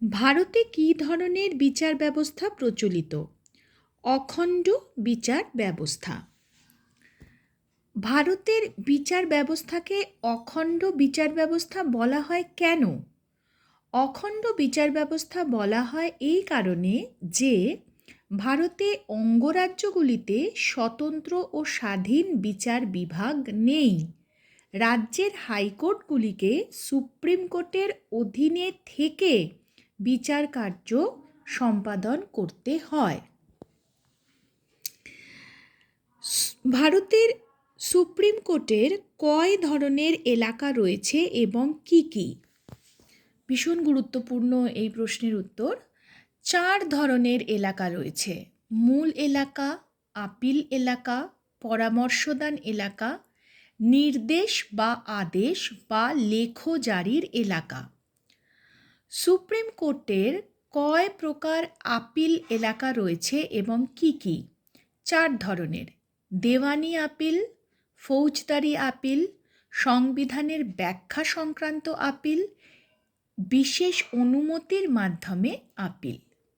ভারতে কী ধরনের বিচার ব্যবস্থা প্রচলিত? অখণ্ড বিচার ব্যবস্থা। ভারতের বিচার ব্যবস্থাকে অখণ্ড বিচার ব্যবস্থা বলা হয় কেন? অখণ্ড বিচার ব্যবস্থা বলা হয় এই কারণে যে ভারতে অঙ্গরাজ্যগুলিতে স্বতন্ত্র ও স্বাধীন বিচার বিভাগ নেই। রাজ্যের হাইকোর্টগুলিকে সুপ্রিম কোর্টের অধীনে থেকে বিচার কার্য সম্পাদন করতে হয়। ভারতের সুপ্রিম কোর্টের কয় ধরনের এলাকা রয়েছে এবং কি কি? ভীষণ গুরুত্বপূর্ণ এই প্রশ্নের উত্তর। 4 ধরনের এলাকা রয়েছে: মূল এলাকা, আপিল এলাকা, পরামর্শদান এলাকা, নির্দেশ বা আদেশ বা লেখো জারির এলাকা। সুপ্রিম কোর্টের কয় প্রকার আপিল এলাকা রয়েছে এবং কি কি? 4 ধরনের: দেওয়ানি আপিল, ফৌজদারি আপিল, সংবিধানের ব্যাখ্যা সংক্রান্ত আপিল, বিশেষ অনুমতির মাধ্যমে আপিল।